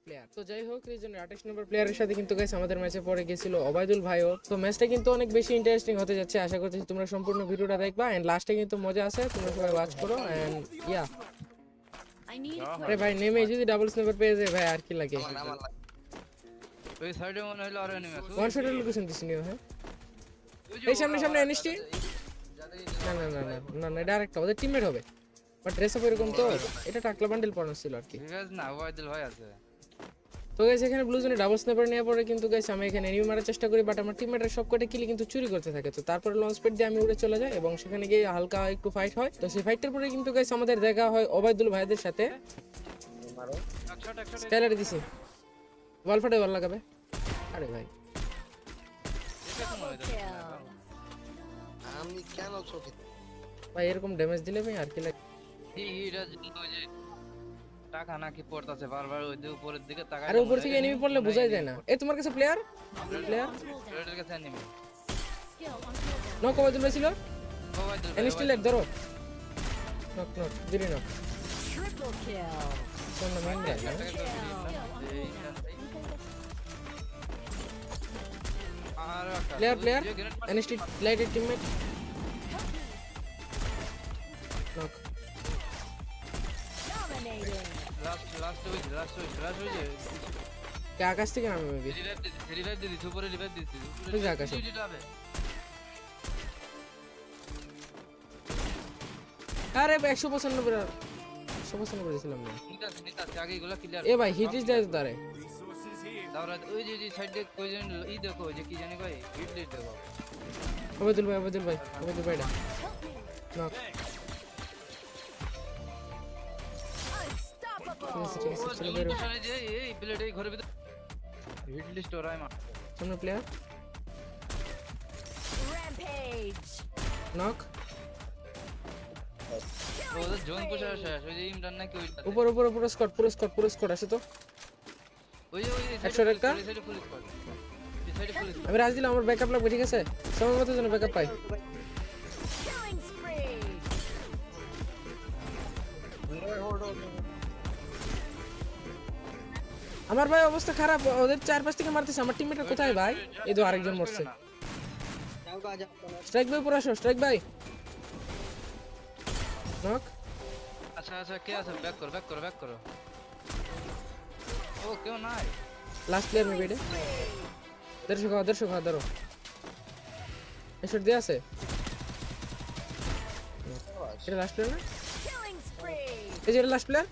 Player. তো যাই হোক, এই জন্য 28 নম্বর প্লেয়ারের সাথে কিন্তু গাইস আমাদের ম্যাচে পড়ে গেছিল ওবায়দুল ভাইও। তো ম্যাচটা কিন্তু অনেক বেশি ইন্টারেস্টিং হতে যাচ্ছে, আশা করছি তোমরা সম্পূর্ণ ভিডিওটা দেখবা এন্ড লাস্টে কিন্তু মজা আছে, তোমরা সবাই ওয়াচ করো এন্ড ইয়া। আরে ভাই নেমে যদি ডাবল স্নাইপার পেয়ে যায় ভাই আর কি লাগে। ওই সাইডে মনে হলো আর এনিমি আছে। ওয়ান শটের লোকেশন দিছি নিও। হ্যাঁ এই সামনে সামনে এনএসটি। না না না না না না ডাইরেক্ট ওদের টিমমেট হবে, বাট ড্রেস আপ এরকম তো। এটা টাকলা বান্ডেল পড়ানো ছিল আর কি। ঠিক আছে না, ওবায়দুল ভাই আছে। তো গাইস এখানে ব্লু জোনে ডাবল স্নাইপার নেওয়ার পরে কিন্তু গাইস আমি এখানে এনিমি মারার চেষ্টা করি, বাট আমার টিমমেটের সবকটা কিল কিন্তু চুরি করতে থাকে। তো তারপরে লঞ্চ প্যাড দিয়ে আমি উড়ে চলে যাই এবং সেখানে গিয়ে হালকা একটু ফাইট হয়। তো সেই ফাইটের পরে কিন্তু গাইস আমাদের দেখা হয় ওবায়দুল ভাইদের সাথে। স্কাইলারে দিছি ওয়াল ফাটে ওয়াল লাগাবে। আরে ভাই আমি কেন চোখে ভাই এরকম ড্যামেজ দিলে ভাই আর কি লাগে। এইটা ওই যে টাকা নাকি পড়তাছে বারবার ওই দিকে উপরের দিকে তাকায়। আরে উপর থেকে এনিমি পড়লে বোঝাই যায় না। এই তোমার কাছে প্লেয়ার রেডের কাছে এনিমি। নক ওবায়দুল ভাই ছিল। ওবায়দুল ভাই এনএসটি লেট ধরো। নক নক দিরি নক। Triple kill. কোন নাম ইমরান না? আর প্লেয়ার এনএসটি লাইটেড টিমমেট নক। Dominating. লাস্ট ওই যে কে আকাশ থেকে নামে মেবি। রিভাইভ দিছি উপরে রিভাইভ দিছি ওই যে আকাশে। আরে ভাই 195 দিছিলাম না। নিতা আগে এগুলা ক্লিয়ার। এ ভাই হিট ইজ দেয় তারে। তারপরে ওই যে সাইডে কয়জন ই দেখো যে কি জানি ভাই হিট লিট দেখো। ওবায়দুল ভাই না। Unstoppable. ঠিক আছে চলো বেরো। সামনে যে এই প্লেট এই ঘরের ভিতর হিট লিস্ট ওরাই মা। সামনে প্লেয়ার Rampage. নক। ওদের জোন পুশ শেষ ওই যে ইমরান নাকি ওই উপর স্কট আসে তো। ওই একশো একটা? সাইডে পুলিশ স্কোয়াড এই সাইডে পুলিশ আমি রাজ দিলাম, আমার ব্যাকআপ লাগবে ঠিক আছে, সময় মতো যেন ব্যাকআপ পাই। Killing spree. আমার ভাই অবস্থা খারাপ, ওদের 4-5 থেকে মারতেছে। আমার টিমমেটটা কোথায় ভাই? এই তো আরেকজন মরছে। স্ট্রাইক ভাই পুরো আসো, স্ট্রাইক ভাই নক। আচ্ছা কে আছে? ব্যাক করো ও কেউ নাই। লাস্ট প্লেয়ার মেবি এটা 150 খাওয়া ধরো। এসব দিয়ে আছে এটা লাস্ট প্লেয়ার না? Killing spree. এই যে লাস্ট প্লেয়ার